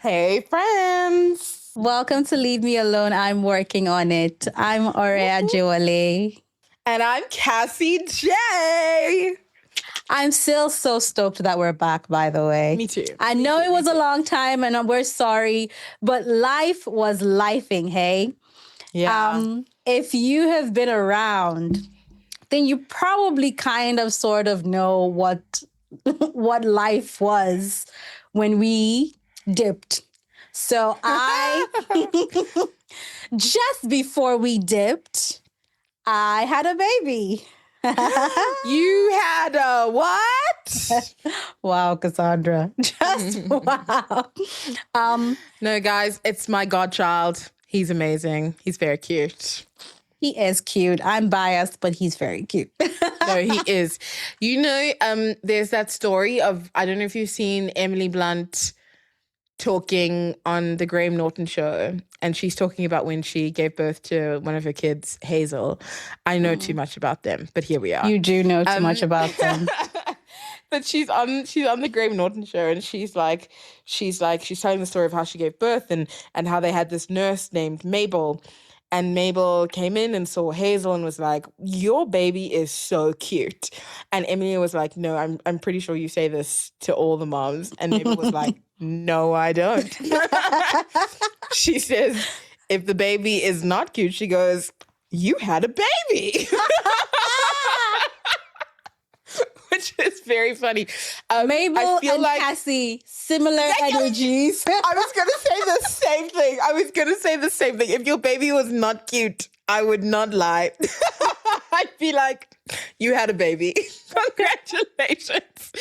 Hey, friends. Welcome to Leave Me Alone. I'm working on it. I'm Aurea Joale. And I'm Cassie J. I'm still so stoked that we're back, by the way. Me too. I know it was a long time and we're sorry, but life was lifing, hey? Yeah. If you have been around, then you probably kind of sort of know what what life was when we dipped. So I just before we dipped, I had a baby. You had a what? Wow, Cassandra. Just wow. No, guys, it's my godchild. He's amazing. He's very cute. He is cute. I'm biased, but he's very cute. No, he is. There's that story of, I don't know if you've seen Emily Blunt talking on the Graham Norton show, and she's talking about when she gave birth to one of her kids, Hazel. I know too much about them, but here we are. You do know too much about them. But she's on the Graham Norton show, and she's telling the story of how she gave birth and how they had this nurse named Mabel. And Mabel came in and saw Hazel and was like, "Your baby is so cute." And Emily was like, "No, I'm pretty sure you say this to all the moms." And Mabel was like, "No, I don't." She says, "If the baby is not cute," she goes, "You had a baby." Which is very funny. Mabel and Cassie, similar energies. I was going to say the same thing. If your baby was not cute, I would not lie. I'd be like, "You had a baby. Congratulations."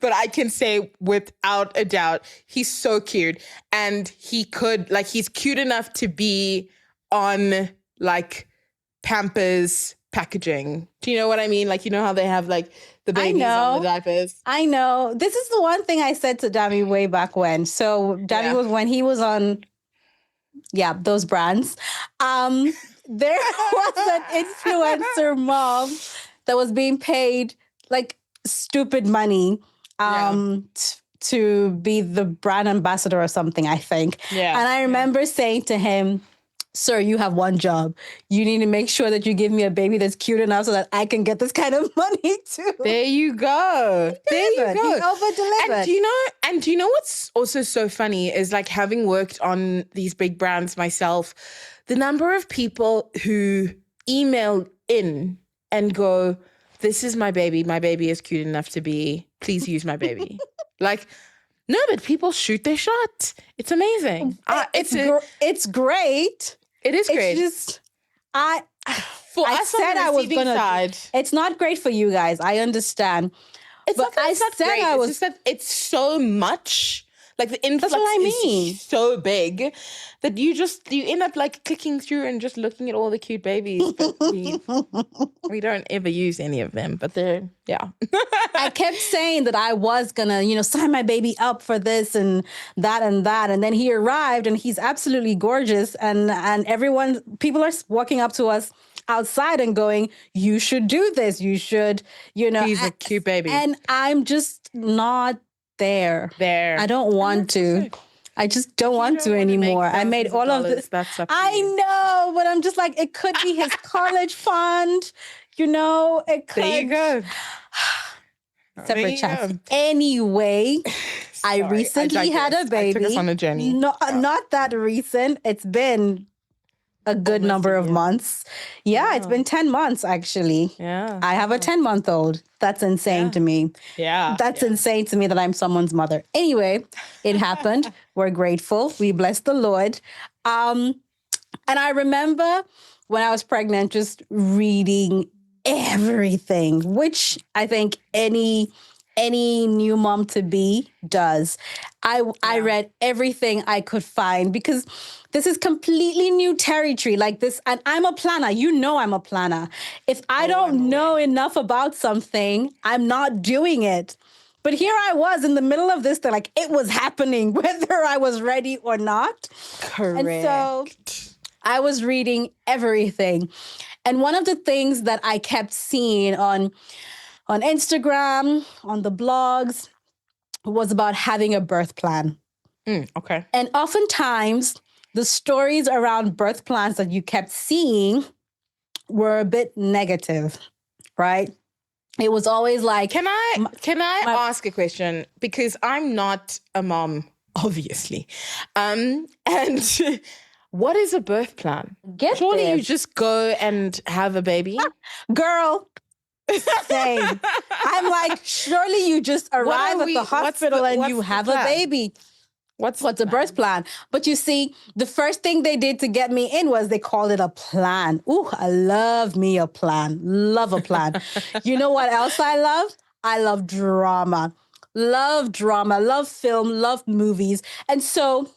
But I can say without a doubt, he's so cute. And he's cute enough to be on like Pampers packaging. Do you know what I mean? Like, you know how they have like the babies on the diapers? I know. This is the one thing I said to Dami way back when. So Dami was when he was on, those brands. There was an influencer mom that was being paid like stupid money to be the brand ambassador or something, I think. Yeah. And I remember saying to him, "Sir, you have one job. You need to make sure that you give me a baby that's cute enough so that I can get this kind of money too." There you go. There you go. He over-delivered. And do you know what's also so funny is like having worked on these big brands myself, the number of people who email in and go, "This is my baby. My baby is cute enough to be. Please use my baby." Like, no, but people shoot their shot. It's amazing. It's great. It is great. It's just, I us said on the I was receiving gonna. side. It's not great for you guys. I understand. It's But not that I it's not said great. I was- It's just that it's so much. Like the influx what I mean. is so big that you end up like clicking through and just looking at all the cute babies. But we don't ever use any of them. But they're I kept saying that I was gonna, sign my baby up for this and that and that. And then he arrived and he's absolutely gorgeous. And people are walking up to us outside and going, "You should do this. You should, He's a cute baby. And I'm just not there. I don't want to. I just don't want to anymore. I made all of this. That's up to I you. know, but I'm just like, it could be his college fund. It could. There you go. Separate chats. Anyway, I recently had a baby. I took us on a journey. Not that recent. It's been a good number of months. Yeah, it's been 10 months actually. Yeah. I have a 10-month-old. That's insane to me. Yeah. That's insane to me that I'm someone's mother. Anyway, it happened. We're grateful. We bless the Lord. And I remember when I was pregnant, just reading everything, which I think any new mom to be does. I read everything I could find because this is completely new territory like this. And I'm a planner. I'm a planner. If I don't know enough about something, I'm not doing it. But here I was in the middle of this thing, like it was happening, whether I was ready or not. Correct. And so I was reading everything. And one of the things that I kept seeing on Instagram, on the blogs, was about having a birth plan. Okay. And oftentimes, the stories around birth plans that you kept seeing were a bit negative, right? It was always like, Can I my- ask a question? Because I'm not a mom, obviously. And what is a birth plan? get Surely you this, just go and have a baby? girl, same. I'm like, surely you just arrive at the hospital and you have a baby. What's a birth plan? But you see, the first thing they did to get me in was they called it a plan. Ooh, I love me a plan. Love a plan. You know what else I love? I love drama. Love drama, love film, love movies. And so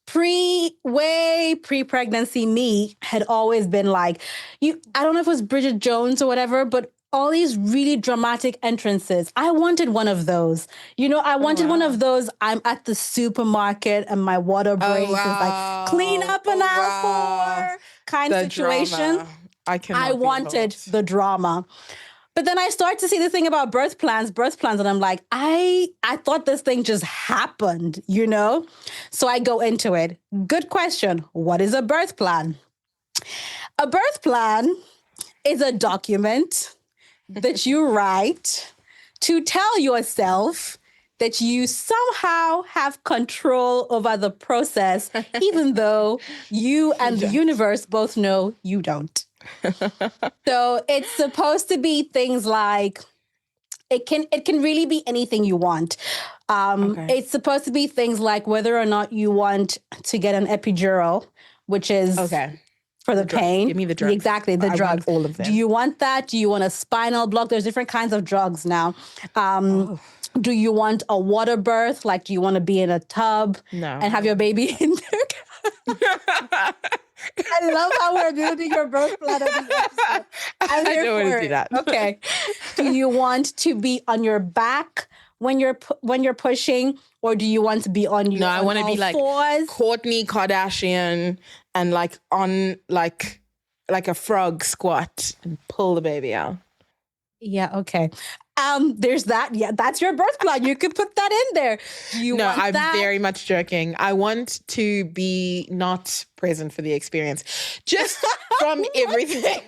pre-pregnancy me had always been like, I don't know if it was Bridget Jones or whatever, but all these really dramatic entrances. I wanted one of those. I wanted one of those. I'm at the supermarket and my water breaks. It's like clean up an aisle four kind of situation. I wanted the drama. But then I start to see the thing about birth plans, and I'm like, I thought this thing just happened, So I go into it. Good question. What is a birth plan? A birth plan is a document that you write to tell yourself that you somehow have control over the process, even though you and the universe both know you don't. So it's supposed to be things like it can really be anything you want. It's supposed to be things like whether or not you want to get an epidural, which is for the pain. Give me the drugs. Exactly, the drugs. Want all of them. Do you want that? Do you want a spinal block? There's different kinds of drugs now. Do you want a water birth? Like, do you want to be in a tub and have your baby in there? I love how we're building your birth plan of this episode. I don't want to do that. Okay. Do you want to be on your back when you're pushing, or do you want to be on your? No, I want to be like fours? Kourtney Kardashian and like on like a frog squat and pull the baby out. Yeah. Okay. There's that. Yeah, that's your birth plan. You could put that in there. Do you want I'm that? very much joking. I want to be not present for the experience. Just from everything.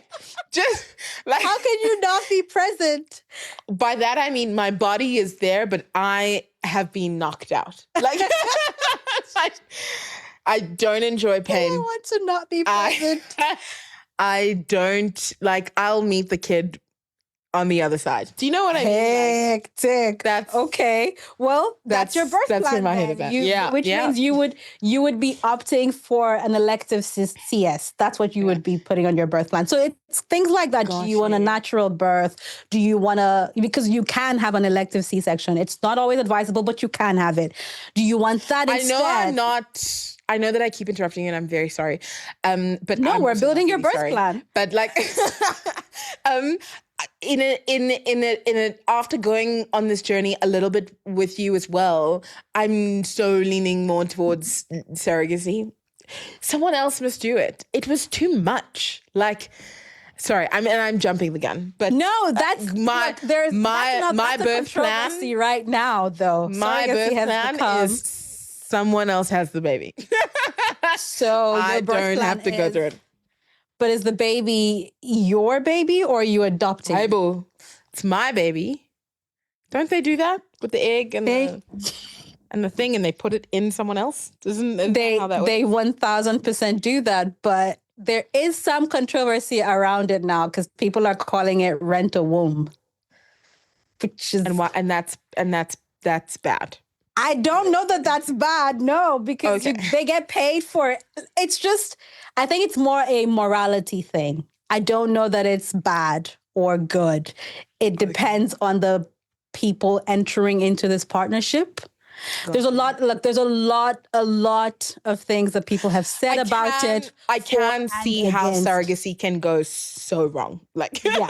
Just like, how can you not be present? By that I mean my body is there, but I have been knocked out. Like, I don't enjoy pain. I want to not be present. I don't like. I'll meet the kid on the other side. Do you know what I mean? Hectic. That's okay. Well, that's your birth plan. That's where my head is at. Which means you would be opting for an elective CS. That's what you would be putting on your birth plan. So it's things like that. Do you want a natural birth? Do you want because you can have an elective C-section. It's not always advisable, but you can have it. Do you want that instead? I know that I keep interrupting you and I'm very sorry. But no, we're building your birth plan. But like, after going on this journey a little bit with you as well, I'm so leaning more towards surrogacy. Someone else must do it. It was too much. Like, sorry, I'm jumping the gun, but no, that's my birth plan right now, though. My birth plan is someone else has the baby, so I don't have to go through it. But is the baby your baby or are you adopting? Bible, it's my baby. Don't they do that with the egg and the thing, and they put it in someone else? Isn't they how that works? They 1000% do that, but there is some controversy around it now because people are calling it rent a womb, which is and that's bad. I don't know that that's bad. No, because they get paid for it. It's just, I think it's more a morality thing. I don't know that it's bad or good. It depends on the people entering into this partnership. There's a lot of things that people have said about it. I can see how surrogacy can go so wrong. Like, yeah,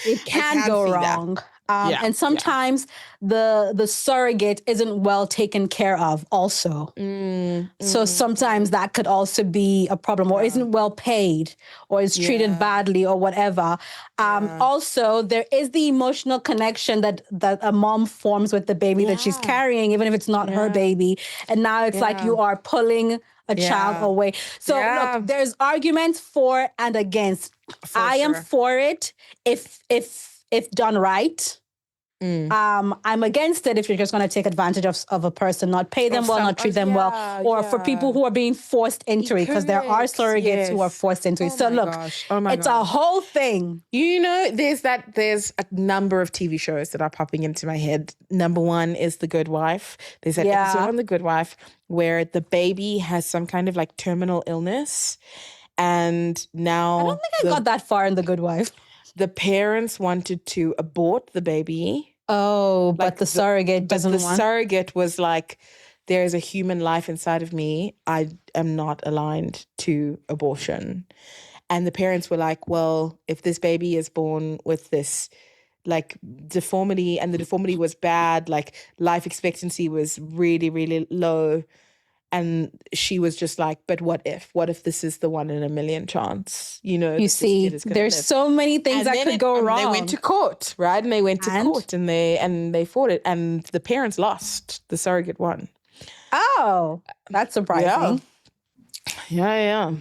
it can go wrong. And sometimes the surrogate isn't well taken care of also. So sometimes that could also be a problem, or isn't well paid, or is treated badly, or whatever. Also, there is the emotional connection that a mom forms with the baby that she's carrying, even if it's not her baby. And now it's like you are pulling a child away. So look, there's arguments for and against. I am for it if done right. I'm against it if you're just going to take advantage of a person, not pay them well, not treat them well, or for people who are being forced into it, because there are surrogates who are forced into it. So look, it's a whole thing. You know, there's a number of TV shows that are popping into my head. Number one is The Good Wife. There's an episode on The Good Wife where the baby has some kind of like terminal illness, and now I don't think I got that far in The Good Wife. The parents wanted to abort the baby. Oh, but the surrogate doesn't want. The surrogate was like, there is a human life inside of me. I am not aligned to abortion. And the parents were like, well, if this baby is born with this like deformity, and the deformity was bad, like life expectancy was really, really low. And she was just like, but what if? What if this is the 1 in a million chance? You know, you see, there's so many things that could go wrong. They went to court, right? And they went to court and they fought it. And the parents lost. The surrogate won. Oh, that's surprising. Yeah.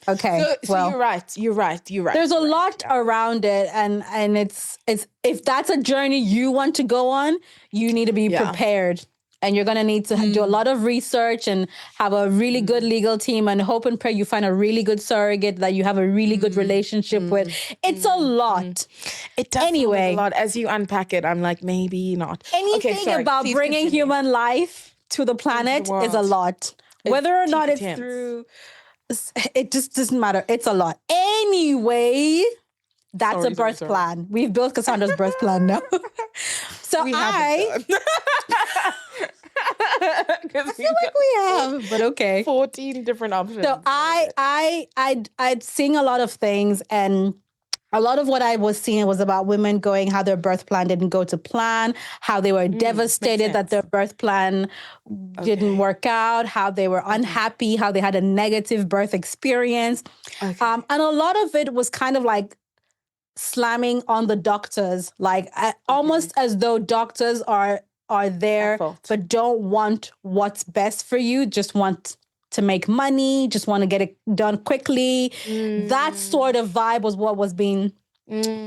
Okay. So you're right. There's a lot around it, and it's if that's a journey you want to go on, you need to be prepared. And you're going to need to do a lot of research and have a really good legal team, and hope and pray you find a really good surrogate that you have a really good relationship with. It's a lot. It does anyway, a lot. As you unpack it, I'm like, maybe not. Anything about bringing human life to the planet is a lot. Whether or not it's through, it just doesn't matter. It's a lot. Anyway, that's a birth plan. We've built Cassandra's birth plan now. So I feel like we have, but okay. 14 different options. So I'd seen a lot of things, and a lot of what I was seeing was about women going how their birth plan didn't go to plan, how they were devastated that their birth plan didn't work out, how they were unhappy, how they had a negative birth experience. And a lot of it was kind of like slamming on the doctors, like almost as though doctors are there but don't want what's best for you, just want to make money, just want to get it done quickly. That sort of vibe was what was being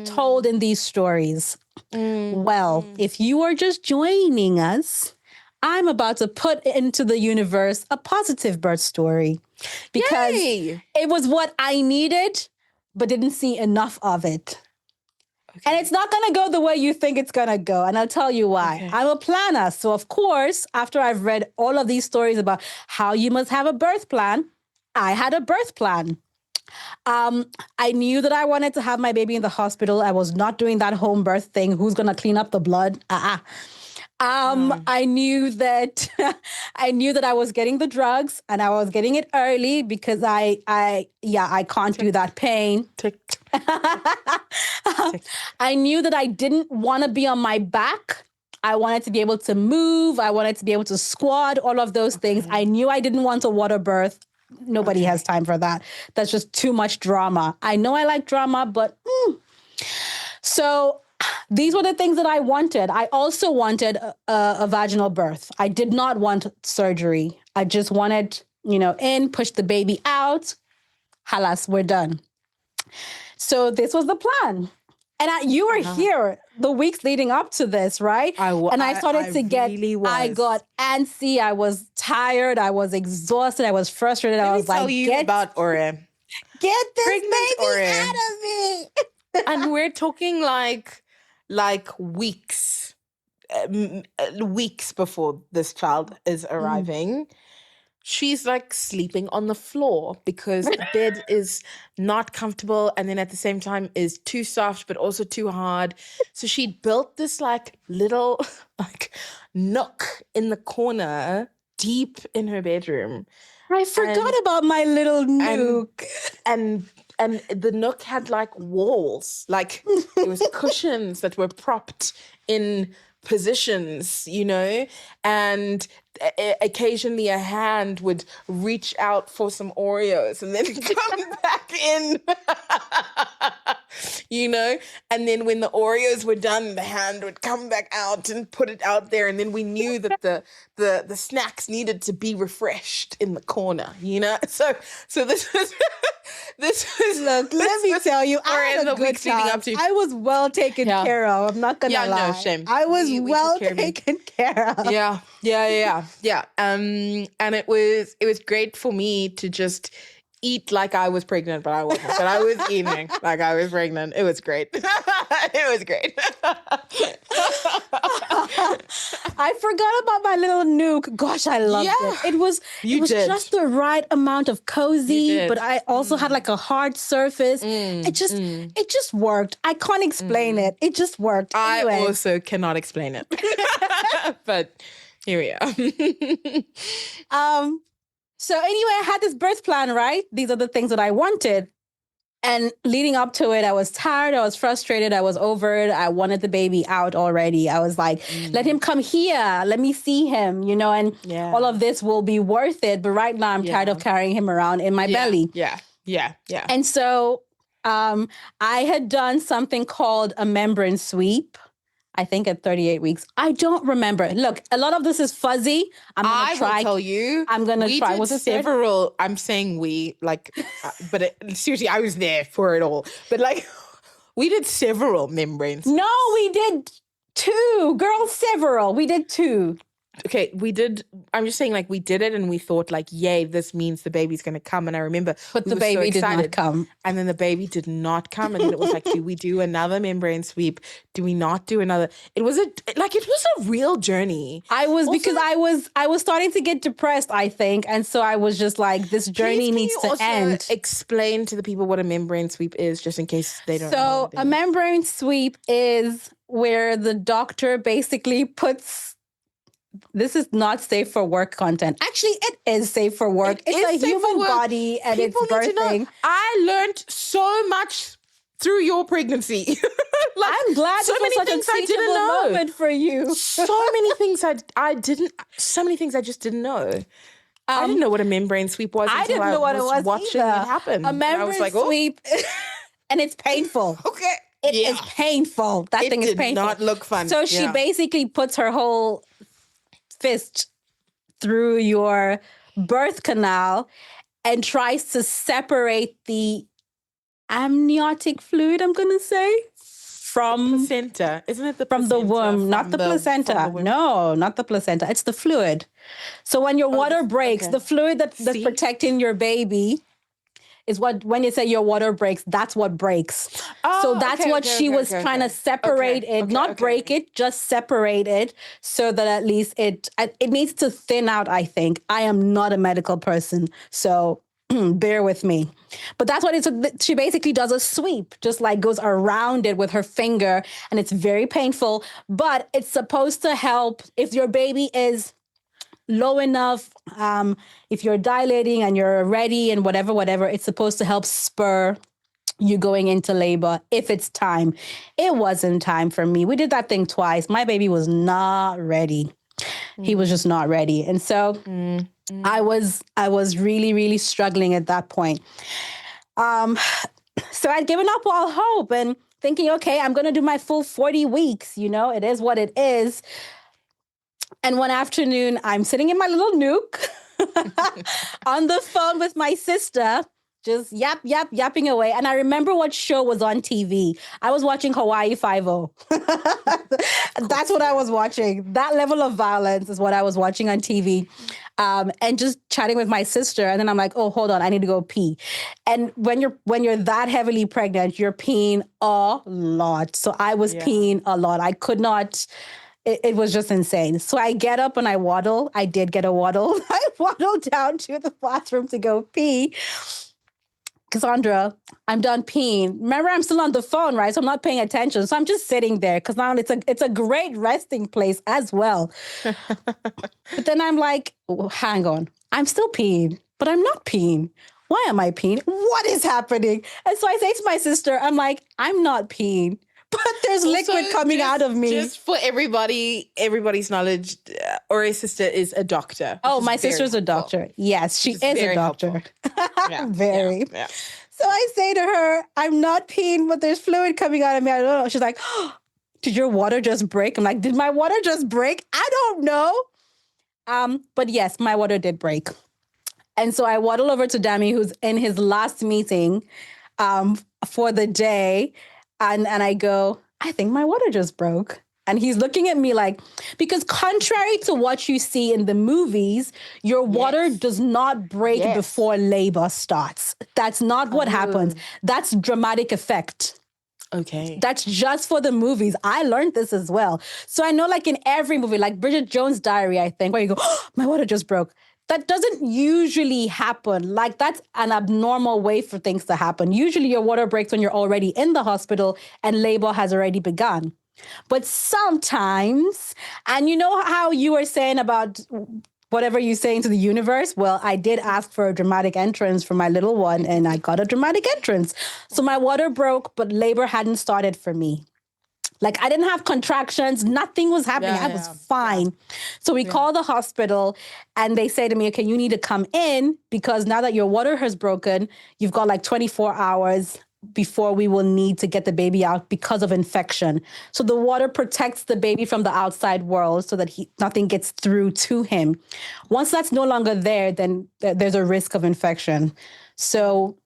told in these stories. Well, if you are just joining us, I'm about to put into the universe a positive birth story, because it was what I needed but didn't see enough of it. And it's not going to go the way you think it's going to go. And I'll tell you why. I'm a planner. So, of course, after I've read all of these stories about how you must have a birth plan, I had a birth plan. I knew that I wanted to have my baby in the hospital. I was not doing that home birth thing. Who's going to clean up the blood? I knew that I was getting the drugs, and I was getting it early because I can't do that pain. I knew that I didn't want to be on my back. I wanted to be able to move. I wanted to be able to squat, all of those things. I knew I didn't want a water birth. Nobody has time for that. That's just too much drama. I know I like drama, but so these were the things that I wanted. I also wanted a vaginal birth. I did not want surgery. I just wanted, push the baby out. Halas, we're done. So this was the plan. And you were here the weeks leading up to this, right? I started to get, I got antsy. I was tired. I was exhausted. I was frustrated. I was like, tell you about Ore. Get this baby out of me. And we're talking like weeks before this child is arriving. She's like sleeping on the floor because the bed is not comfortable, and then at the same time is too soft but also too hard. So she built this like little like nook in the corner deep in her bedroom. I forgot about my little nook. And and the nook had like walls, like it was cushions that were propped in positions, and occasionally a hand would reach out for some Oreos and then come back in. And then when the Oreos were done, the hand would come back out and put it out there, and then we knew that the snacks needed to be refreshed in the corner, so this was Look, let me tell you, I had a good time. I was well taken care of. I'm not gonna lie. No shame. I was We well took care of you. taken care of. Yeah. And it was great for me to just eat like I was pregnant, but I wasn't. But I was eating like I was pregnant. It was great. It was great. I forgot about my little nuke. Gosh, I loved it. It was just the right amount of cozy, but I also had like a hard surface. It just worked. I can't explain it. It just worked. Anyway. I also cannot explain it. But here we are. So anyway, I had this birth plan, right? These are the things that I wanted. And leading up to it, I was tired. I was frustrated. I was over it. I wanted the baby out already. I was like, let him come here. Let me see him, and all of this will be worth it. But right now I'm tired of carrying him around in my belly. Yeah. And so I had done something called a membrane sweep. I think at 38 weeks. I don't remember. Look, a lot of this is fuzzy. I will tell you. I'm going to try. Was it several? I'm saying we, but seriously, I was there for it all. But we did several membranes. No, we did 2. Girl, several. We did 2. Okay, we did. I'm just saying, we did it and we thought, yay, this means the baby's going to come. And I remember, but the baby did not come. And then the baby did not come. And then it was do we do another membrane sweep? Do we not do another? It was a real journey. Because I was starting to get depressed, I think. And so I was just like, this journey needs to end. Explain to the people what a membrane sweep is, just in case they don't know. So a membrane sweep is where the doctor basically puts. This is not safe for work content. Actually, it is safe for work. It's a human body and people it's birthing. I learned so much through your pregnancy. I'm glad so many things I didn't know. Moment for you. So many things I didn't. So many things I just didn't know. I didn't know what a membrane sweep was. I didn't know what it was watching either. it happen. A membrane sweep, and it's painful. Okay, it is painful. That thing is painful. It did not look fun. So she basically puts her whole fist through your birth canal and tries to separate the amniotic fluid, I'm going to say, from the placenta. Isn't it from the womb, not the placenta. No, not the placenta. It's the fluid. So when your water breaks, the fluid that's protecting your baby is what, when you say your water breaks, that's what breaks. So that's what she was trying to separate it, not break it, just separate it so that at least it needs to thin out, I think. I am not a medical person, so bear with me. But that's what she basically does a sweep, just goes around it with her finger, and it's very painful, but it's supposed to help if your baby is low enough, if you're dilating and you're ready and whatever, it's supposed to help spur you going into labor if it's time. It wasn't time for me. We did that thing twice. My baby was not ready. He was just not ready. And so I was really, really struggling at that point. So I'd given up all hope and thinking, okay, I'm going to do my full 40 weeks. It is what it is. And one afternoon, I'm sitting in my little nuke on the phone with my sister, just yapping away. And I remember what show was on TV. I was watching Hawaii Five-0. That's what I was watching. That level of violence is what I was watching on TV. And just chatting with my sister. And then I'm like, oh, hold on, I need to go pee. And when you're that heavily pregnant, you're peeing a lot. So I was peeing a lot. I could not. It was just insane. So I get up and I waddle. I did get a waddle. I waddled down to the bathroom to go pee. Cassandra, I'm done peeing. Remember, I'm still on the phone, right? So I'm not paying attention. So I'm just sitting there because now it's a great resting place as well. But then I'm like, oh, hang on. I'm still peeing, but I'm not peeing. why am I peeing? What is happening? And so I say to my sister, I'm like, I'm not peeing, but there's liquid Also, coming just- out of me. Just for everybody's knowledge, Ori's sister is a doctor. Oh, which is my very sister's a helpful. doctor. Yes, she Which is is a very doctor. Yeah, Very. yeah. So I say to her, I'm not peeing, but there's fluid coming out of me. I don't know. She's like, oh, did your water just break? I'm like, did my water just break? I don't know. But yes, my water did break. And so I waddle over to Dami, who's in his last meeting for the day. And I go, I think my water just broke. And he's looking at me like, because contrary to what you see in the movies, your water does not break Yes. before labor starts. That's not what happens. That's dramatic effect. Okay. That's just for the movies. I learned this as well. So I know like in every movie, like Bridget Jones' Diary, I think, where you go, oh, my water just broke. That doesn't usually happen. Like that's an abnormal way for things to happen. Usually your water breaks when you're already in the hospital and labor has already begun. But sometimes, and you know how you were saying about whatever you're saying to the universe? Well, I did ask for a dramatic entrance for my little one and I got a dramatic entrance. So my water broke, but labor hadn't started for me. Like I didn't have contractions. Nothing was happening. I was fine. So we call the hospital and they say to me, okay, you need to come in because now that your water has broken, you've got like 24 hours before we will need to get the baby out because of infection. So the water protects the baby from the outside world so that nothing gets through to him. Once that's no longer there, then there's a risk of infection. So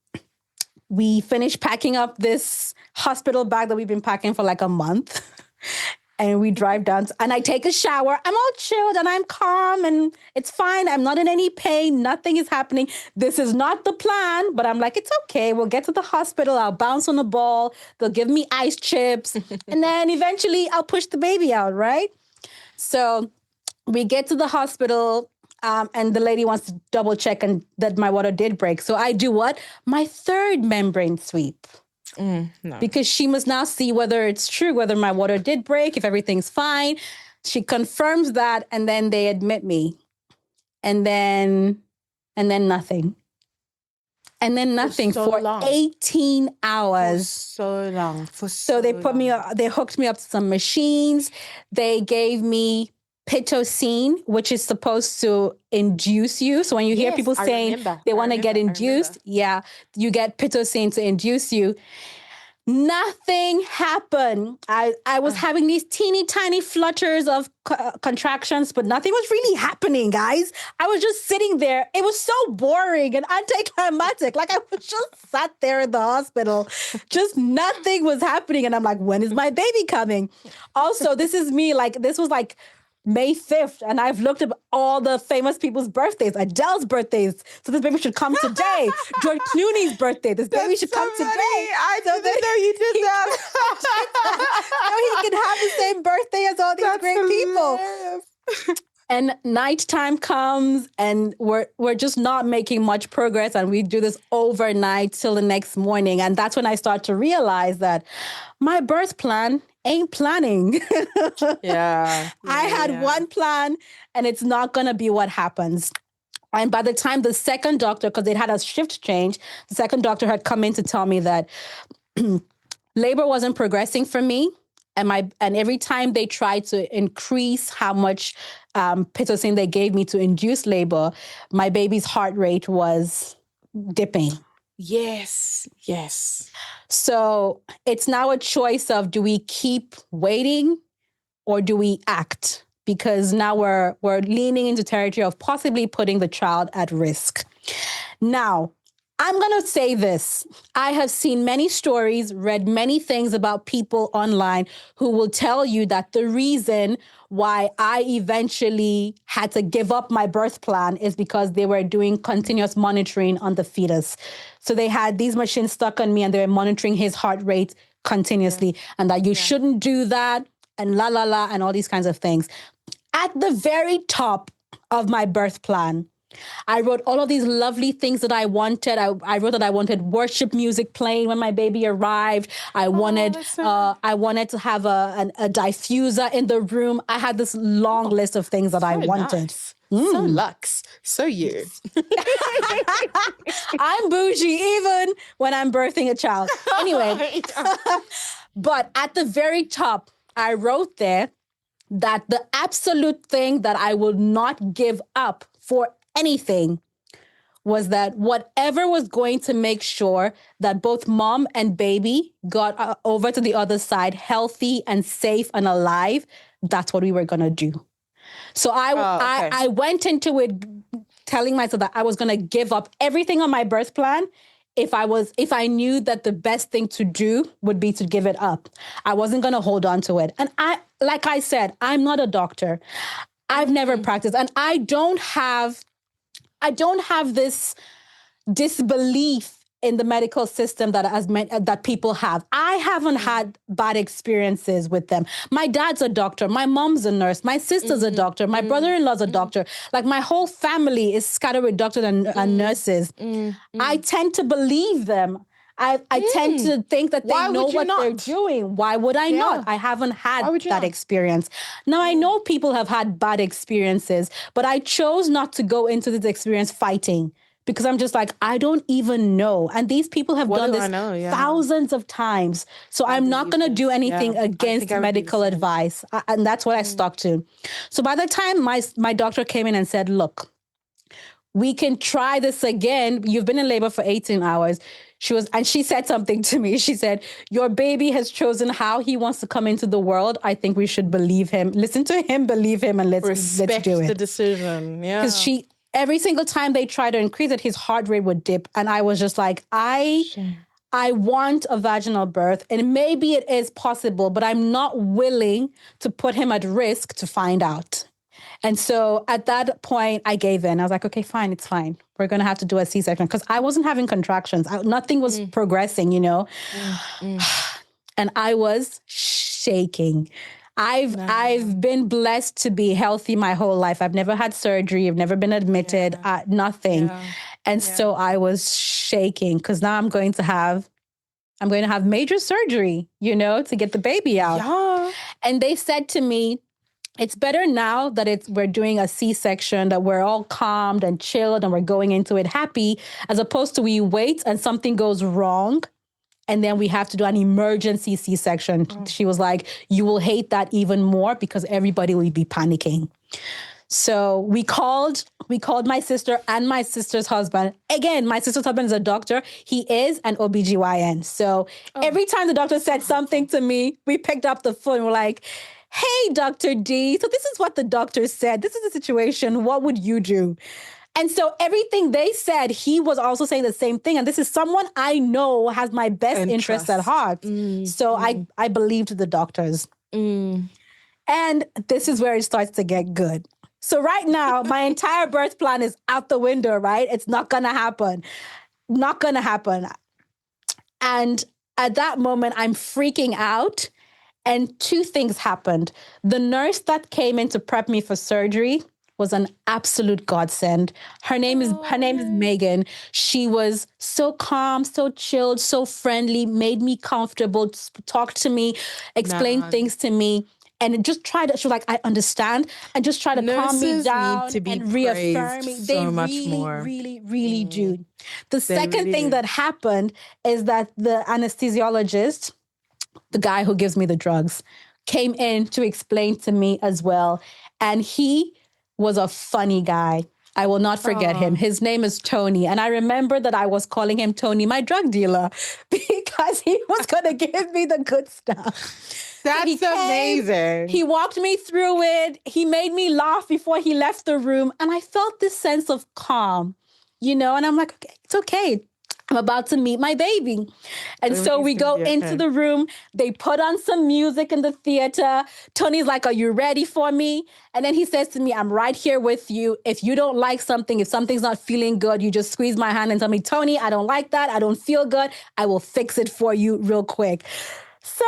we finish packing up this hospital bag that we've been packing for like a month. And we drive down and I take a shower. I'm all chilled and I'm calm and it's fine. I'm not in any pain. Nothing is happening. This is not the plan, but I'm like, it's okay. We'll get to the hospital. I'll bounce on the ball. They'll give me ice chips. And then eventually I'll push the baby out, right? So we get to the hospital and the lady wants to double check and that my water did break. So I do what? My third membrane sweep. No. Because she must now see whether it's true, whether my water did break, if everything's fine. She confirms that, and then they admit me. And then nothing. And then nothing for 18 hours. So long. So they put me, they hooked me up to some machines. They gave me Pitocin, which is supposed to induce you. So when you hear people saying they want to get induced, you get Pitocin to induce you. Nothing happened. I was having these teeny tiny flutters of contractions, but nothing was really happening, guys. I was just sitting there. It was so boring and anticlimactic. Like I was just sat there in the hospital. Just nothing was happening. And I'm like, when is my baby coming? Also, this is me. Like, this was like May 5th, and I've looked up all the famous people's birthdays. Adele's birthdays. So this baby should come today. George Clooney's birthday. This baby should come today. I didn't know you did that. So he can have the same birthday as all these great people. And nighttime comes and we're just not making much progress. And we do this overnight till the next morning. And that's when I start to realize that my birth plan ain't planning. I had one plan and it's not going to be what happens. And by the time the second doctor, because they'd had a shift change, the second doctor had come in to tell me that labor wasn't progressing for me. And every time they tried to increase how much Pitocin they gave me to induce labor, my baby's heart rate was dipping. Yes. So it's now a choice of, do we keep waiting or do we act? Because now we're leaning into territory of possibly putting the child at risk. Now, I'm going to say this. I have seen many stories, read many things about people online who will tell you that the reason why I eventually had to give up my birth plan is because they were doing continuous monitoring on the fetus. So they had these machines stuck on me and they were monitoring his heart rate continuously and that you shouldn't do that and and all these kinds of things. At the very top of my birth plan I wrote all of these lovely things that I wanted. I wrote that I wanted worship music playing when my baby arrived. I wanted that's so I wanted to have a diffuser in the room. I had this long list of things that I so wanted. nice. So luxe. So you. I'm bougie even when I'm birthing a child. Anyway, but at the very top, I wrote there that the absolute thing that I will not give up for anything was that whatever was going to make sure that both mom and baby got over to the other side healthy and safe and alive, that's what we were going to do. So I went into it telling myself that I was going to give up everything on my birth plan if I knew that the best thing to do would be to give it up. I wasn't going to hold on to it. And like I said, I'm not a doctor. I've never practiced, and I don't have this disbelief in the medical system that people have. I haven't had bad experiences with them. My dad's a doctor. My mom's a nurse. My sister's a doctor. My brother-in-law's a doctor. Like my whole family is scattered with doctors and nurses. I tend to believe them. I tend to think that they know what they're doing. Why would I not? I haven't had that experience. Now, I know people have had bad experiences, but I chose not to go into this experience fighting. Because I'm just like, I don't even know. And these people have done this thousands of times. So I'm not going to do anything against medical advice. And that's what I stuck to. So by the time my doctor came in and said, look, we can try this again. You've been in labor for 18 hours. She said something to me. She said, your baby has chosen how he wants to come into the world. I think we should believe him. Listen to him, believe him, and let's do it. Respect the decision. Yeah. Because every single time they tried to increase it, his heart rate would dip. And I was just like, I want a vaginal birth. And maybe it is possible, but I'm not willing to put him at risk to find out. And so at that point, I gave in. I was like, okay, fine, it's fine. We're going to have to do a C-section. Because I wasn't having contractions. Nothing was progressing, And I was shaking. I've been blessed to be healthy my whole life. I've never had surgery. I've never been admitted. Nothing. And so I was shaking because now I'm going to have major surgery, to get the baby out. Yeah. And they said to me, it's better now that we're doing a C-section, that we're all calmed and chilled and we're going into it happy, as opposed to we wait and something goes wrong. And then we have to do an emergency C-section. She was like, you will hate that even more because everybody will be panicking. So we called my sister and my sister's husband. Again, my sister's husband is a doctor. He is an OBGYN. So every time the doctor said something to me, we picked up the phone. We're like, hey, Dr. D, so this is what the doctor said. This is the situation. What would you do? And so everything they said, he was also saying the same thing. And this is someone I know has my best interests at heart. So I believed the doctors. And this is where it starts to get good. So right now, my entire birth plan is out the window, right? It's not going to happen. Not going to happen. And at that moment, I'm freaking out. And two things happened. The nurse that came in to prep me for surgery was an absolute godsend. Her name is Megan. She was so calm, so chilled, so friendly, made me comfortable, talked to me, explained things to me. And just she was like, I understand. And just try to calm me down and reaffirm me. They really do. The second thing that happened is that the anesthesiologist, the guy who gives me the drugs, came in to explain to me as well. And he was a funny guy. I will not forget him. His name is Tony. And I remember that I was calling him Tony, my drug dealer, because he was going to give me the good stuff. That's amazing. He walked me through it. He made me laugh before he left the room. And I felt this sense of calm, and I'm like, okay, it's okay. I'm about to meet my baby. And so we go into the room. They put on some music in the theater. Tony's like, are you ready for me? And then he says to me, I'm right here with you. If you don't like something, if something's not feeling good, you just squeeze my hand and tell me, Tony, I don't like that. I don't feel good. I will fix it for you real quick. So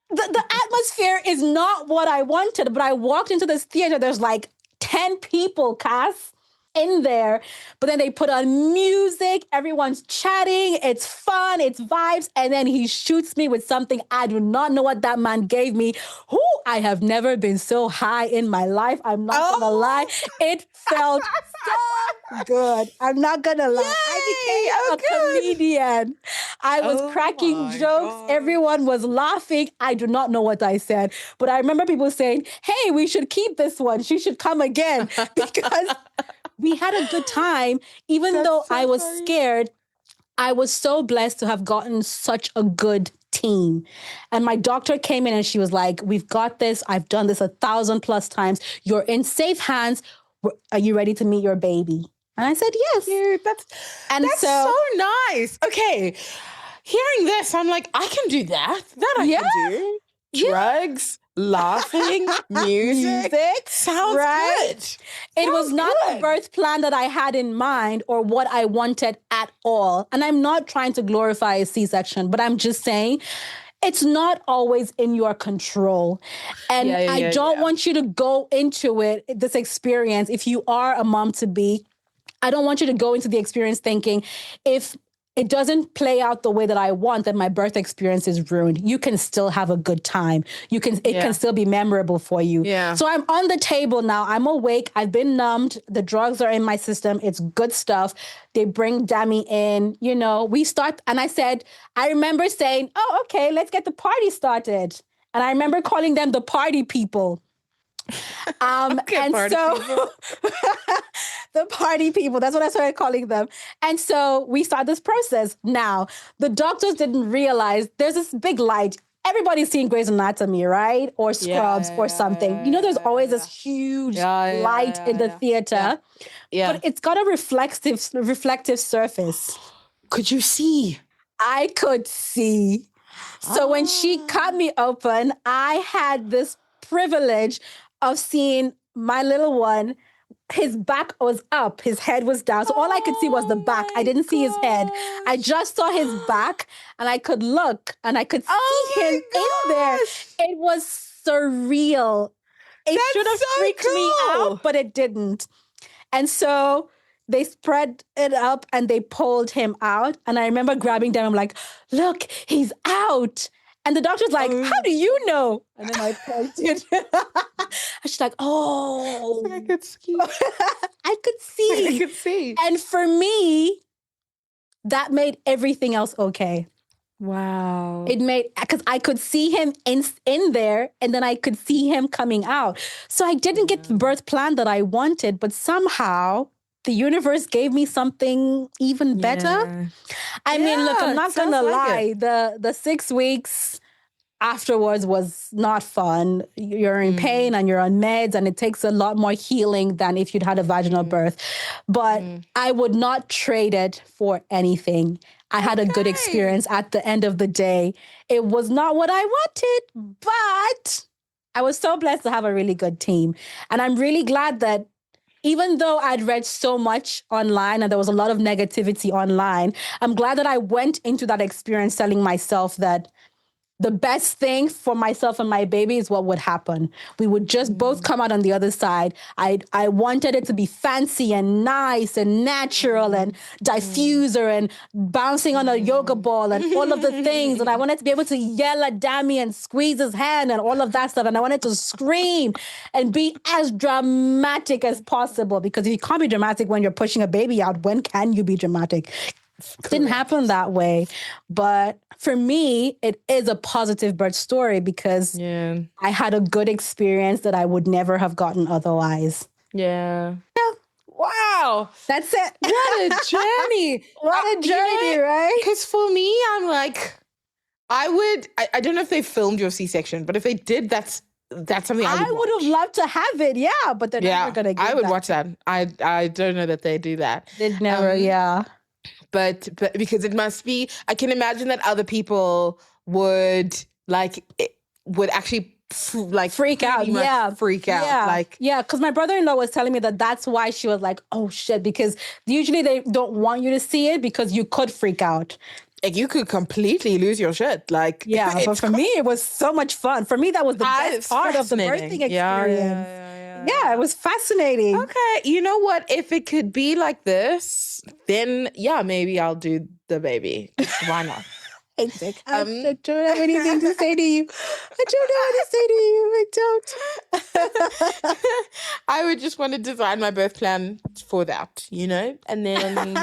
the atmosphere is not what I wanted, but I walked into this theater. There's like 10 people, Cass. in there, but then they put on music, everyone's chatting, it's fun, it's vibes, and then he shoots me with something. I do not know what that man gave me. Who I have never been so high in my life. I'm not gonna lie. It felt so good. I'm not gonna lie. I became a comedian. I was cracking my jokes. God. Everyone was laughing. I do not know what I said, but I remember people saying, "Hey, we should keep this one. She should come again," because we had a good time. Even That's though so I was funny. scared, I was so blessed to have gotten such a good team. And my doctor came in and she was like, "We've got this. I've done this 1,000+ times. You're in safe hands. Are you ready to meet your baby?" And I said, "Yes." Cute. And That's so nice. Okay. Hearing this, I'm like, I can do that. That I Yeah. can do. Yeah. Drugs, laughing, music. Sounds right? good. It was Sounds not good. the birth plan that I had in mind or what I wanted at all. And I'm not trying to glorify a C-section, but I'm just saying it's not always in your control. And I don't want you to go into it, this experience, if you are a mom to be, I don't want you to go into the experience thinking, if it doesn't play out the way that I want, then my birth experience is ruined. You can still have a good time. It can still be memorable for you. Yeah. So I'm on the table now. I'm awake. I've been numbed. The drugs are in my system. It's good stuff. They bring Dami in, we start. And I remember saying, "Oh, okay, let's get the party started." And I remember calling them the party people. Okay, party people. The party people, that's what I started calling them. And so we start this process. Now, the doctors didn't realize there's this big light. Everybody's seeing Grey's Anatomy, right? Or Scrubs or something. There's always this huge light in the theater. Yeah. But it's got a reflective surface. Could you see? I could see. So when she cut me open, I had this privilege of seeing my little one. His back was up, his head was down. So all I could see was the back. I didn't see his head. I just saw his back and I could look and I could see him in there. It was surreal. It should have freaked me out, but it didn't. And so they spread it up and they pulled him out. And I remember grabbing them. I'm like, "Look, he's out." And the doctor's like, "How do you know?" And then I pointed. And she's like, "Oh." I could see. I could see. I could see. And for me, that made everything else okay. Wow. It made, because I could see him in there and then I could see him coming out. So I didn't get the birth plan that I wanted, but somehow the universe gave me something even better. I mean, look, I'm not going to lie. The 6 weeks afterwards was not fun. You're in pain and you're on meds and it takes a lot more healing than if you'd had a vaginal birth. But I would not trade it for anything. I had a good experience at the end of the day. It was not what I wanted, but I was so blessed to have a really good team. And I'm really glad that even though I'd read so much online and there was a lot of negativity online, I'm glad that I went into that experience telling myself that the best thing for myself and my baby is what would happen. We would just both come out on the other side. I wanted it to be fancy and nice and natural and diffuser and bouncing on a yoga ball and all of the things. And I wanted to be able to yell at Dami and squeeze his hand and all of that stuff. And I wanted to scream and be as dramatic as possible, because if you can't be dramatic when you're pushing a baby out, when can you be dramatic? It didn't happen that way. But for me, it is a positive birth story because I had a good experience that I would never have gotten otherwise. Yeah. Wow. That's it. What a journey. What a journey, right? Because for me, I'm like, I don't know if they filmed your C-section, but if they did, that's something I would have loved to have it, yeah, but they're never going to give I would that. watch that. I don't know that they do that. They'd never, But because it must be, I can imagine that other people would actually freak out. Freak out. Because my brother-in-law was telling me that that's why she was like, "Oh shit," because usually they don't want you to see it because you could freak out. Like you could completely lose your shit. Like, but for me, it was so much fun. For me, that was the best part of the birthing experience. Yeah, it was fascinating. Okay, you know what? If it could be like this, then yeah, maybe I'll do the baby. Why not? Exactly. I don't have anything to say to you. I don't know what to say to you. I don't. I would just want to design my birth plan for that, and then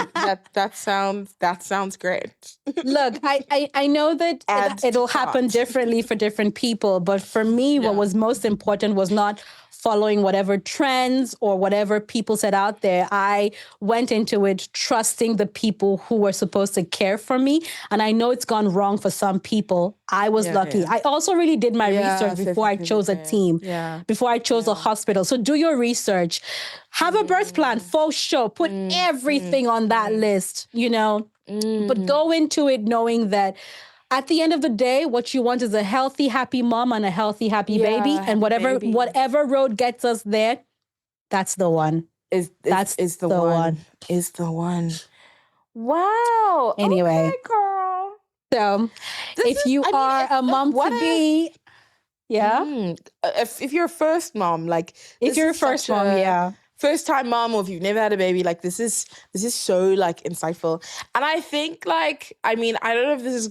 that sounds great. Look, I know that Add to it'll happen cart. differently for different people, but for me, what Yeah. was most important was not following whatever trends or whatever people said out there. I went into it trusting the people who were supposed to care for me. And I know it's gone wrong for some people. I was lucky. Yeah. I also really did my Yeah, research before I chose a team, Yeah. before I chose a hospital. So do your research. Have a birth plan for sure. Put everything on that list, but go into it knowing that at the end of the day, what you want is a healthy, happy mom and a healthy, happy baby. Yeah, And baby. whatever road gets us there, that's the one. That's the one. Is the one. Wow. Anyway. Okay, girl. So if you are a mom to be, yeah. If you're a first mom, like If this you're a is first such mom, yeah. first time mom, or if you've never had a baby, like this is so like insightful. And I think I don't know if this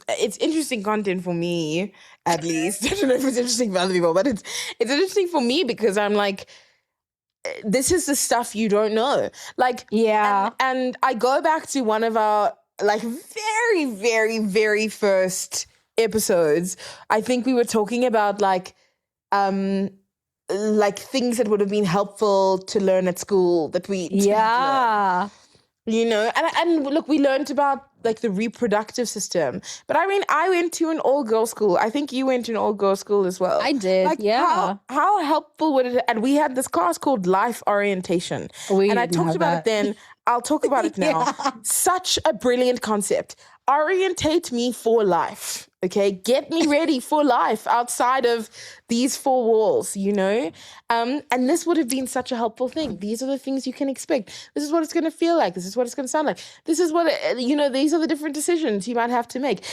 it's interesting content for me, at least. I don't know if it's interesting for other people, but it's interesting for me because I'm like, this is the stuff you don't know. Like, yeah. And I go back to one of our like very, very, very first episodes. I think we were talking about like things that would have been helpful to learn at school that we didn't learn. And look, we learned about like the reproductive system. But I mean, I went to an all-girls school. I think you went to an all-girls school as well. I did, like, yeah. How helpful would it? And we had this class called life orientation. And I talked about it then. I'll talk about it now. Yeah. Such a brilliant concept. Orientate me for life. Okay, get me ready for life outside of these four walls, And this would have been such a helpful thing. These are the things you can expect. This is what it's going to feel like. This is what it's going to sound like. This is what, these are the different decisions you might have to make.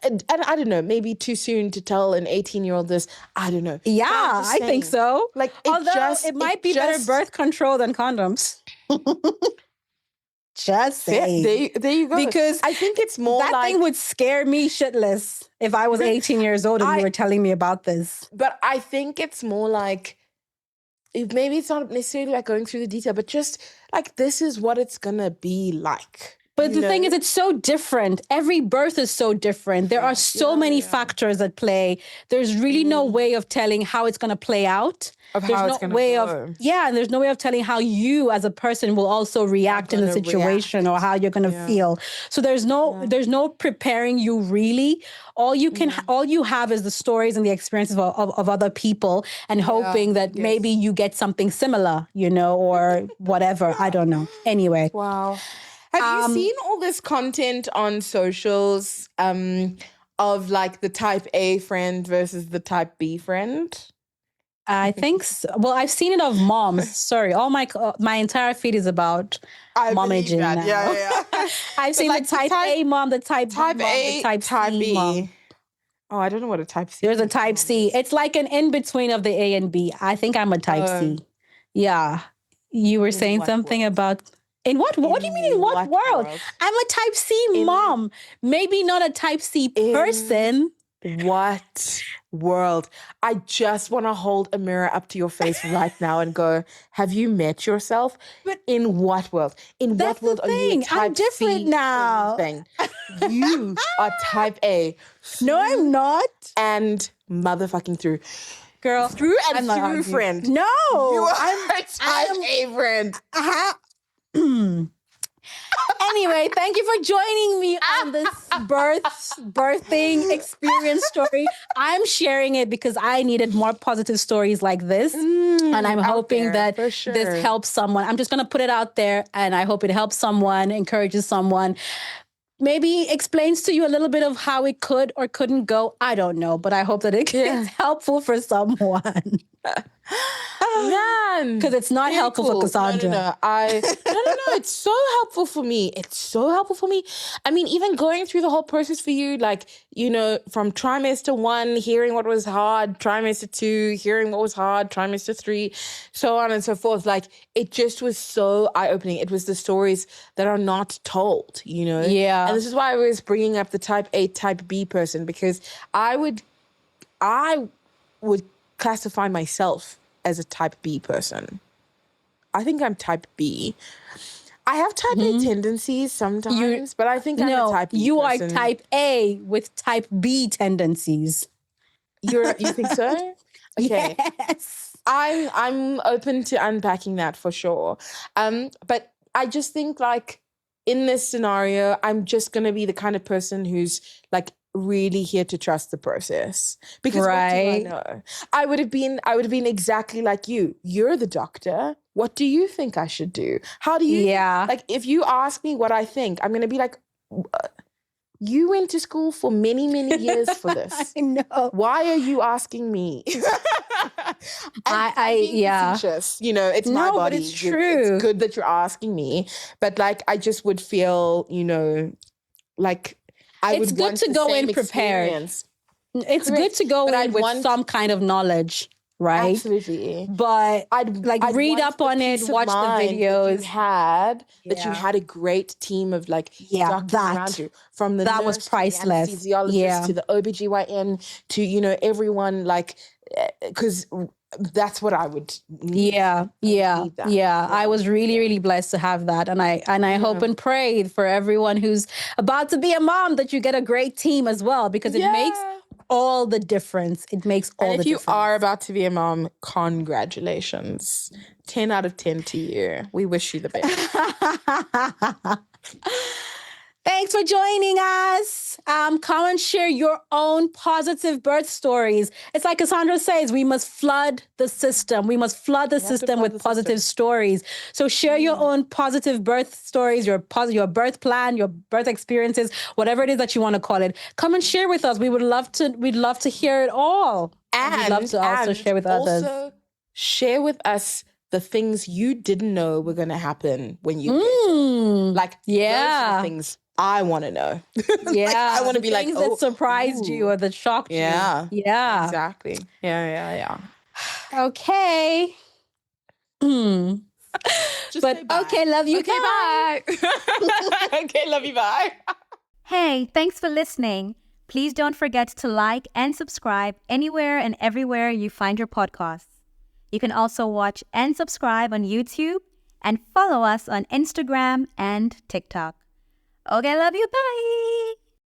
And I don't know, maybe too soon to tell an 18-year-old this. I don't know. Yeah, I think so. Like, it might be better birth control than condoms. Just saying. There you go. Because I think it's more that thing would scare me shitless if I was 18 years old and you were telling me about this. But I think it's more like, maybe it's not necessarily like going through the detail, but just like, this is what it's going to be like. But the thing is, it's so different. Every birth is so different. There are so many factors at play. There's really no way of telling how it's going to play out. There's no way and there's no way of telling how you as a person will also react in the situation or how you're going to feel. So there's no preparing you really. All you have is the stories and the experiences of other people and hoping that maybe you get something similar, or whatever. I don't know. Anyway. Wow. Have you seen all this content on socials of like the type A friend versus the type B friend? I think so. Well, I've seen it of moms. Sorry, all my entire feed is about momaging now. Yeah. I've seen the type A mom, the type B mom, the type C B. Mom. Oh, I don't know what a type C. There's a type C. It's like an in between of the A and B. I think I'm a type C. Yeah, you were saying something about. In what? What do you mean in what world? I'm a type C mom. Maybe not a type C person. What world? I just want to hold a mirror up to your face right now and go, have you met yourself? But in what world? In what world are you a type I'm different C now. Thing? You are type A. No, I'm not. And motherfucking through. Girl. Through and through, friend. No. You are a type A friend. Anyway, thank you for joining me on this birthing experience story. I'm sharing it because I needed more positive stories like this. And I'm hoping that this helps someone. I'm just going to put it out there and I hope it helps someone, encourages someone. Maybe explains to you a little bit of how it could or couldn't go. I don't know, but I hope that it's helpful for someone. Man, Because it's not very helpful for cool. Cassandra. No. It's so helpful for me. It's so helpful for me. I mean, even going through the whole process for you, like, from trimester 1, hearing what was hard, trimester 2, hearing what was hard, trimester 3, so on and so forth. Like, it just was so eye-opening. It was the stories that are not told, Yeah. And this is why I was bringing up the type A, type B person, because I would classify myself as a type B person. I think I'm type B. I have type A tendencies sometimes, but I think I'm a type B you person. are type A with type B tendencies. You think so? Okay. Yes. I'm open to unpacking that for sure. But I just think, like, in this scenario, I'm just gonna be the kind of person who's like really here to trust the process. Because what do I know? I would have been exactly like you. You're the doctor. What do you think I should do? How do you like, if you ask me what I think, I'm gonna be like, you went to school for many, many years for this. I know. Why are you asking me? Facetious, it's my body. But it's true. It's good that you're asking me, but like, I just would feel, like it's good to go in prepared. It's good to go in with some kind of knowledge, right? Absolutely. But I'd read up on it, watch the videos. That you had a great team of like doctors around you, from the that nurse was priceless. to the anesthesiologist to the OBGYN to everyone, like, because that's what I would need. I was really, really blessed to have that. And I hope and pray for everyone who's about to be a mom that you get a great team as well, because it makes all the difference. It makes all the difference. If you are about to be a mom, congratulations. 10 out of 10 to you. We wish you the best. Thanks for joining us. Come and share your own positive birth stories. It's like Cassandra says, we must flood the system. We must flood the system with positive stories. So share your own positive birth stories, your birth plan, your birth experiences, whatever it is that you want to call it. Come and share with us. We'd love to hear it all. And we'd love to also share with others. Also share with us the things you didn't know were going to happen when you those are the things I want to know. I want to be like, things that surprised you or that shocked you. Yeah. Exactly. Yeah. Okay. Okay, love you. Okay, bye. Okay, love you. Bye. Hey, thanks for listening. Please don't forget to like and subscribe anywhere and everywhere you find your podcasts. You can also watch and subscribe on YouTube and follow us on Instagram and TikTok. Okay, love you. Bye.